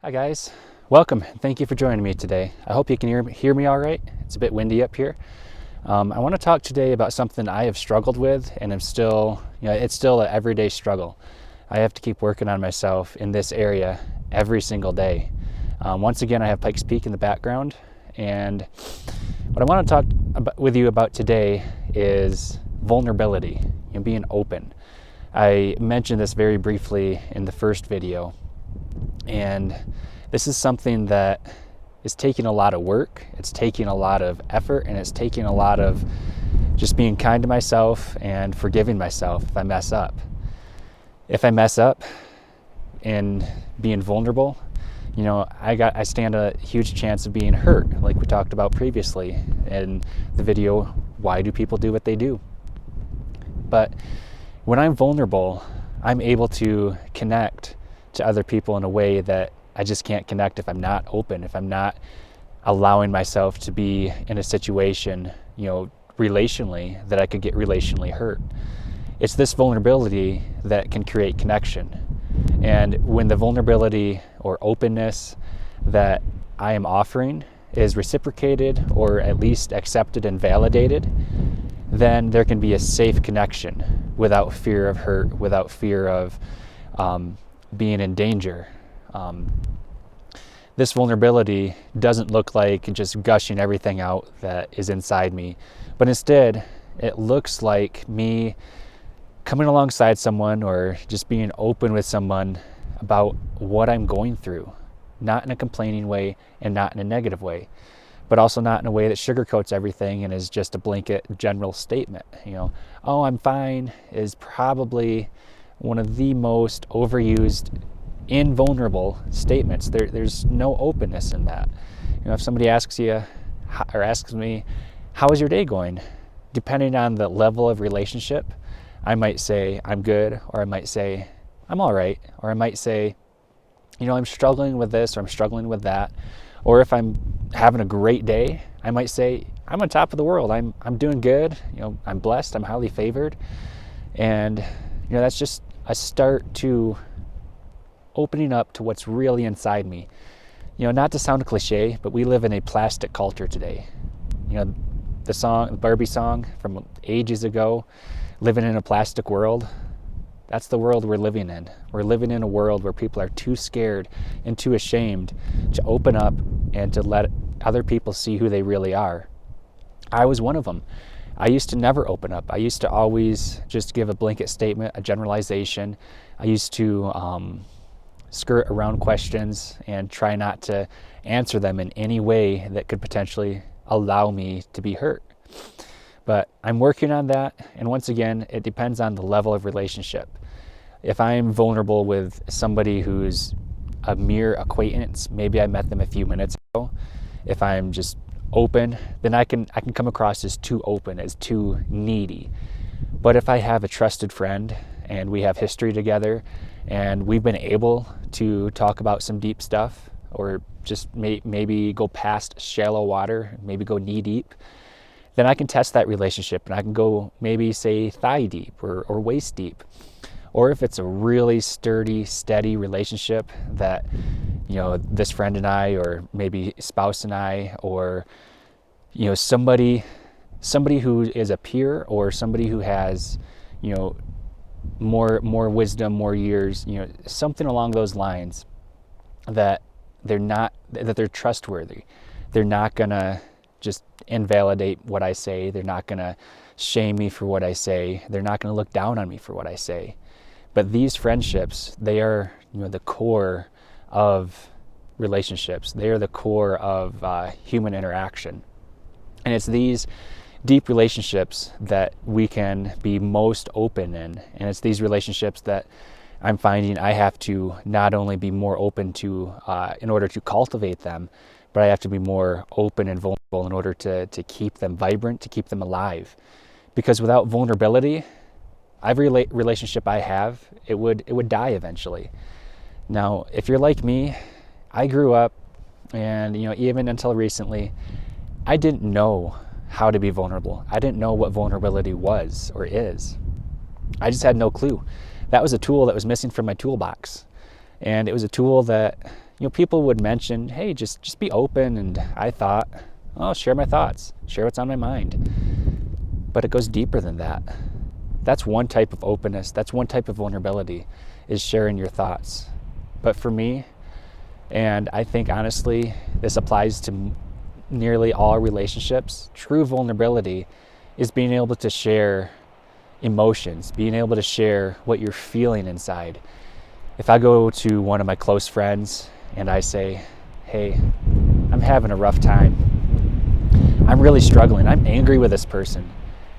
Hi guys, welcome. Thank you for joining me today. I hope you can hear me all right. It's a bit windy up here. I want to talk today about something I have struggled with, and it's still an everyday struggle. I have to keep working on myself in this area every single day. Once again, I have Pikes Peak in the background, and what I want to talk with you about today is vulnerability and being open. I mentioned this very briefly in the first video. And this is something that is taking a lot of work, it's taking a lot of effort, and it's taking a lot of just being kind to myself and forgiving myself if I mess up. If I mess up in being vulnerable, I stand a huge chance of being hurt, like we talked about previously in the video, why do people do what they do? But when I'm vulnerable, I'm able to connect to other people in a way that I just can't connect if I'm not open, if I'm not allowing myself to be in a situation, relationally, that I could get relationally hurt. It's this vulnerability that can create connection. And when the vulnerability or openness that I am offering is reciprocated or at least accepted and validated, then there can be a safe connection without fear of hurt, without fear of being in danger. This vulnerability doesn't look like just gushing everything out that is inside me, but instead it looks like me coming alongside someone or just being open with someone about what I'm going through, not in a complaining way and not in a negative way, but also not in a way that sugarcoats everything and is just a blanket general statement. Oh, I'm fine is probably one of the most overused, invulnerable statements. There's no openness in that. If somebody asks you or asks me, how is your day going? Depending on the level of relationship, I might say, I'm good, or I might say, I'm all right, or I might say, I'm struggling with this, or I'm struggling with that. Or if I'm having a great day, I might say, I'm on top of the world. I'm doing good. I'm blessed. I'm highly favored. And, that's just a start to opening up to what's really inside me. Not to sound cliche, but we live in a plastic culture today. The Barbie song from ages ago, living in a plastic world, that's the world we're living in. We're living in a world where people are too scared and too ashamed to open up and to let other people see who they really are. I was one of them. I used to never open up. I used to always just give a blanket statement, a generalization. I used to skirt around questions and try not to answer them in any way that could potentially allow me to be hurt. But I'm working on that, and once again, it depends on the level of relationship. If I'm vulnerable with somebody who's a mere acquaintance, maybe I met them a few minutes ago, if I'm just open, then I can come across as too open, as too needy. But if I have a trusted friend and we have history together and we've been able to talk about some deep stuff, or just maybe go past shallow water, maybe go knee deep, then I can test that relationship and I can go maybe say thigh deep or waist deep. Or if it's a really sturdy, steady relationship that, this friend and I, or maybe spouse and I, or, somebody who is a peer, or somebody who has, more wisdom, more years, something along those lines, that they're trustworthy. They're not gonna just invalidate what I say. They're not gonna shame me for what I say. They're not gonna look down on me for what I say. But these friendships, they are, the core of relationships. They are the core of human interaction. And it's these deep relationships that we can be most open in. And it's these relationships that I'm finding I have to not only be more open to in order to cultivate them, but I have to be more open and vulnerable in order to keep them vibrant, to keep them alive. Because without vulnerability, every relationship I have, it would die eventually. Now, if you're like me, I grew up, and even until recently, I didn't know how to be vulnerable. I didn't know what vulnerability was or is. I just had no clue. That was a tool that was missing from my toolbox. And it was a tool that, people would mention, hey, just be open. And I thought, oh, share my thoughts, share what's on my mind. But it goes deeper than that. That's one type of openness. That's one type of vulnerability, is sharing your thoughts. But for me, and I think honestly, this applies to nearly all relationships, true vulnerability is being able to share emotions, being able to share what you're feeling inside. If I go to one of my close friends and I say, hey, I'm having a rough time. I'm really struggling. I'm angry with this person.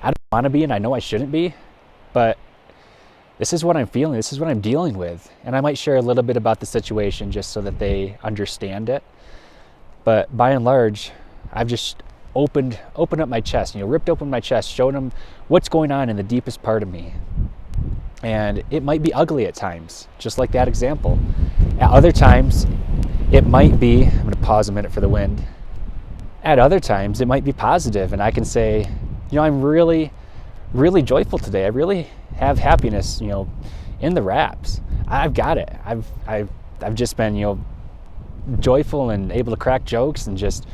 I don't want to be, and I know I shouldn't be, but this is what I'm feeling. This is what I'm dealing with. And I might share a little bit about the situation just so that they understand it. But by and large, I've just opened up my chest, ripped open my chest, showed them what's going on in the deepest part of me. And it might be ugly at times, just like that example. At other times, it might be, I'm going to pause a minute for the wind. At other times, it might be positive, and I can say, I'm really, really joyful today. I really have happiness, in the wraps. I've got it. I've just been, joyful and able to crack jokes and just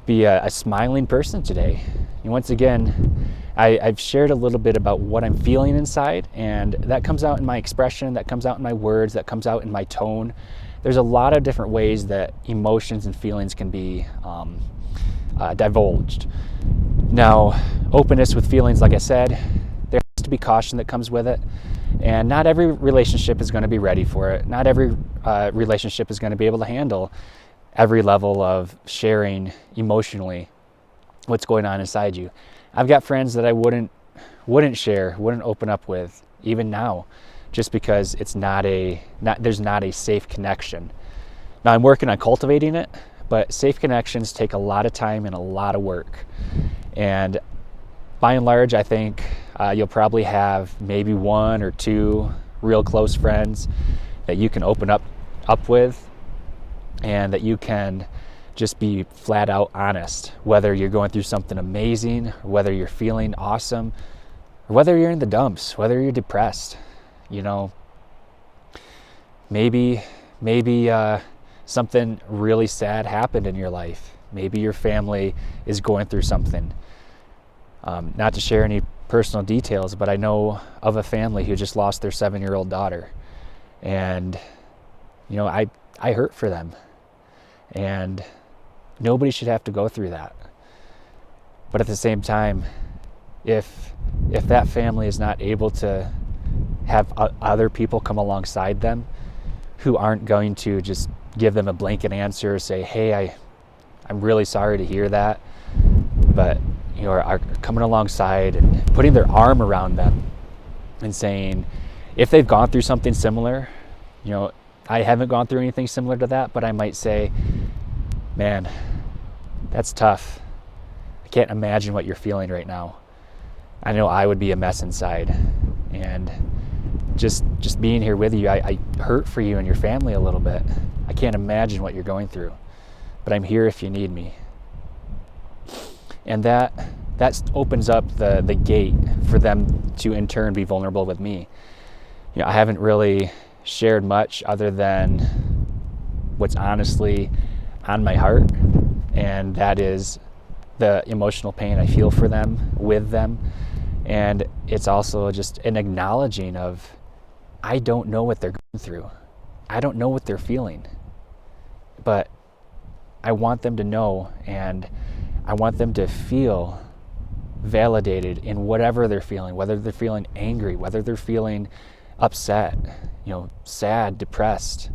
be a smiling person today. And once again, I've shared a little bit about what I'm feeling inside, and that comes out in my expression, that comes out in my words, that comes out in my tone. There's a lot of different ways that emotions and feelings can be divulged. Now, openness with feelings, like I said, there has to be caution that comes with it, and not every relationship is going to be ready for it. Not every relationship is going to be able to handle every level of sharing emotionally what's going on inside you. I've got friends that I wouldn't open up with even now, just because there's not a safe connection. Now I'm working on cultivating it, but safe connections take a lot of time and a lot of work. And by and large, I think you'll probably have maybe one or two real close friends that you can open up with, and that you can just be flat out honest, whether you're going through something amazing, or whether you're feeling awesome, or whether you're in the dumps, whether you're depressed. Maybe something really sad happened in your life. Maybe your family is going through something. Not to share any personal details, but I know of a family who just lost their 7-year-old daughter. And, I hurt for them. And nobody should have to go through that. But at the same time, if that family is not able to have other people come alongside them who aren't going to just give them a blanket answer or say, hey, I'm really sorry to hear that, but are coming alongside and putting their arm around them and saying, if they've gone through something similar, I haven't gone through anything similar to that, but I might say, man, that's tough. I can't imagine what you're feeling right now. I know I would be a mess inside. And just being here with you, I hurt for you and your family a little bit. I can't imagine what you're going through, but I'm here if you need me. And that opens up the gate for them to in turn be vulnerable with me. I haven't really shared much other than what's honestly on my heart, and that is the emotional pain I feel for them, with them. And it's also just an acknowledging of, I don't know what they're going through. I don't know what they're feeling, but I want them to know, and I want them to feel validated in whatever they're feeling, whether they're feeling angry, whether they're feeling upset, sad, depressed,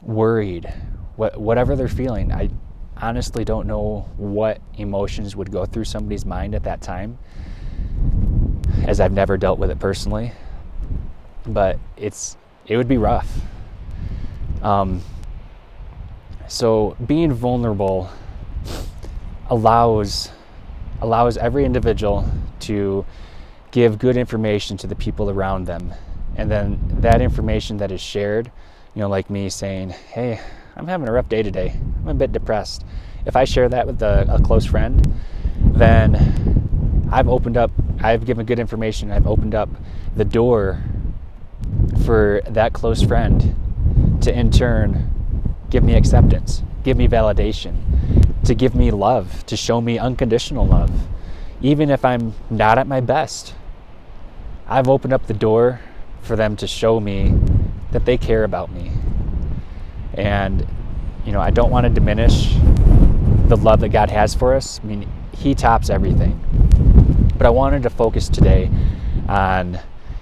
worried, whatever they're feeling. I honestly don't know what emotions would go through somebody's mind at that time, as I've never dealt with it personally, but it would be rough. So being vulnerable allows every individual to give good information to the people around them. And then that information that is shared, like me saying, hey, I'm having a rough day today. I'm a bit depressed. If I share that with a close friend, then I've given good information. I've opened up the door for that close friend to in turn give me acceptance, give me validation, to give me love, to show me unconditional love, even if I'm not at my best. I've opened up the door for them to show me that they care about me. And, I don't want to diminish the love that God has for us. I mean, He tops everything. But I wanted to focus today on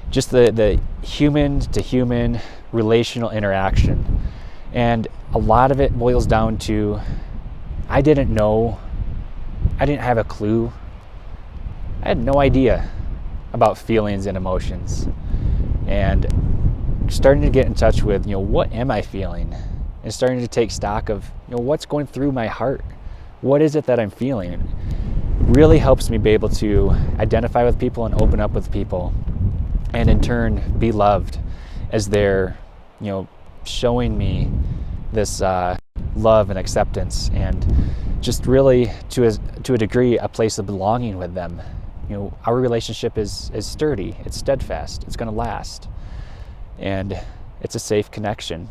just the human to human relational interaction. And a lot of it boils down to, I didn't know, I didn't have a clue. I had no idea about feelings and emotions. And starting to get in touch with, what am I feeling? And starting to take stock of, what's going through my heart? What is it that I'm feeling? It really helps me be able to identify with people and open up with people, and in turn be loved as they're, showing me this love and acceptance, and just really to a degree a place of belonging with them. Our relationship is sturdy, it's steadfast, it's going to last, and it's a safe connection.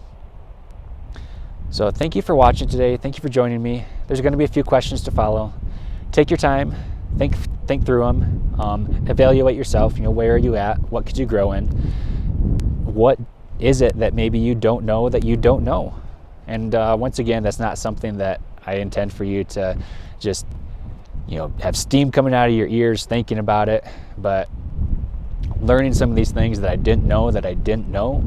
So thank you for watching today. Thank you for joining me. There's going to be a few questions to follow. Take your time, think through them, evaluate yourself. Where are you at? What could you grow in? What is it that maybe you don't know that you don't know? And once again, that's not something that I intend for you to just have steam coming out of your ears thinking about it, but learning some of these things that I didn't know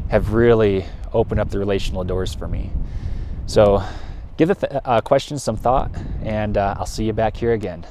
have really opened up the relational doors for me. So give the question some thought, and I'll see you back here again.